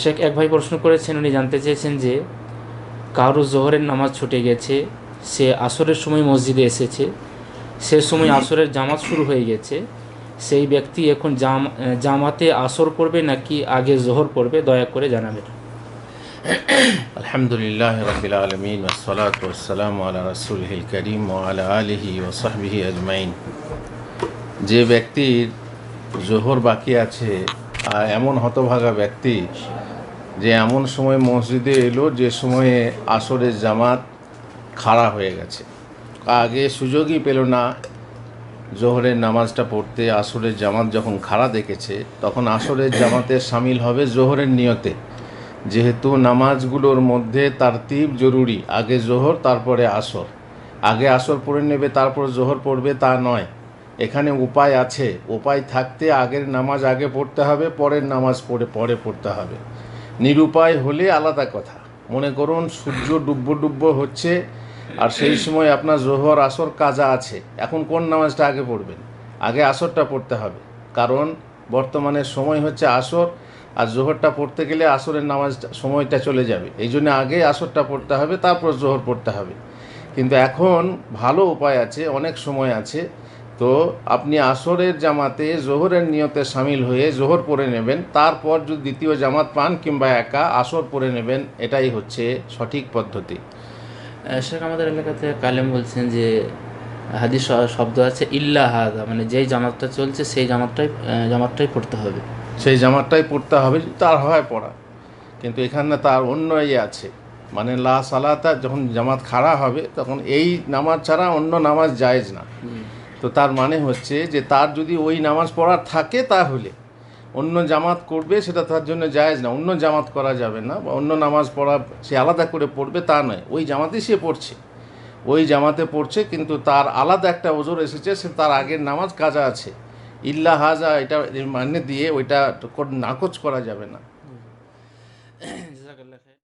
শেখ এক ভাই প্রশ্ন করেছেন, উনি জানতে চেয়েছেন যে কারো জোহরের নামাজ ছুটে গেছে, সে আসরের সময় মসজিদে এসেছে, সে সময় আসরের জামাত শুরু হয়ে গেছে, সেই ব্যক্তি এখন জামাতে আসর পড়বে নাকি আগে জোহর পড়বে, দয়া করে জানাবেন। আলহামদুলিল্লাহ রাব্বিল আলামিন ওয়াসসালাতু ওয়াসসালামু আলা রাসূলিল কারীম ওয়া আলা আলিহি ওয়া সাহবিহি আজমাইন। যে ব্যক্তির জোহর বাকি আছে, এমন হতভাগা ব্যক্তি যে এমন সময় মসজিদে এলো যে সময়ে আসরের জামাত খাড়া হয়ে গেছে, আগে সুযোগই পেল না জোহরের নামাজটা পড়তে। আসরের জামাত যখন খাড়া দেখেছে তখন আসরের জামাতে সামিল হবে জোহরের নিয়তে, যেহেতু নামাজগুলোর মধ্যে তারতিব জরুরি, আগে জোহর তারপরে আসর, আগে আসর পড়ে নেবে তারপর জোহর পড়বে তা নয়। এখানে উপায় আছে, উপায় থাকতে আগের নামাজ আগে পড়তে হবে, পরের নামাজ পরে পড়তে হবে। নিরুপায় হলে আলাদা কথা। মনে করুন সূর্য ডুব্বো হচ্ছে আর সেই সময় আপনার জোহর আসর কাজা আছে, এখন কোন নামাজটা আগে পড়বেন? আগে আসরটা পড়তে হবে, কারণ বর্তমানে সময় হচ্ছে আসর, আর জোহরটা পড়তে গেলে আসরের নামাজ সময়টা চলে যাবে, এই জন্য আগে আসরটা পড়তে হবে, তারপর জোহর পড়তে হবে। কিন্তু এখন ভালো উপায় আছে, অনেক সময় আছে, তো আপনি আসরের জামাতে জোহরের নিয়তে সামিল হয়ে জোহর পড়ে নেবেন, তারপর যদি দ্বিতীয় জামাত পান কিংবা একা আসর পড়ে নেবেন, এটাই হচ্ছে সঠিক পদ্ধতি। শেখ আমাদের এলাকাতে কালেম বলছেন যে হাদিস শব্দ আছে ইল্লা হাদা, মানে যেই জামাতটা চলছে সেই জামাতটাই পড়তে হবে। সেই জামাতটাই পড়তে হবে, তার হয় পড়া। কিন্তু এখানে তার অন্য আছে, মানে লা সালাতা, যখন জামাত খাড়া হবে তখন এই নামাজ ছাড়া অন্য নামাজ জায়েজ না। তো তার মানে হচ্ছে যে তার যদি ওই নামাজ পড়ার থাকে তাহলে অন্য জামাত করবে, সেটা তার জন্য জায়েজ না, অন্য জামাত করা যাবে না, বা অন্য নামাজ পড়া সে আলাদা করে পড়বে তা নয়, ওই জামাতেই সে পড়ছে, ওই জামাতে পড়ছে, কিন্তু তার আলাদা একটা ওজর এসেছে, সে তার আগের নামাজ কাজা আছে। ইল্লা হাজা এটা মানে দিয়ে ওইটা নাকচ করা যাবে না।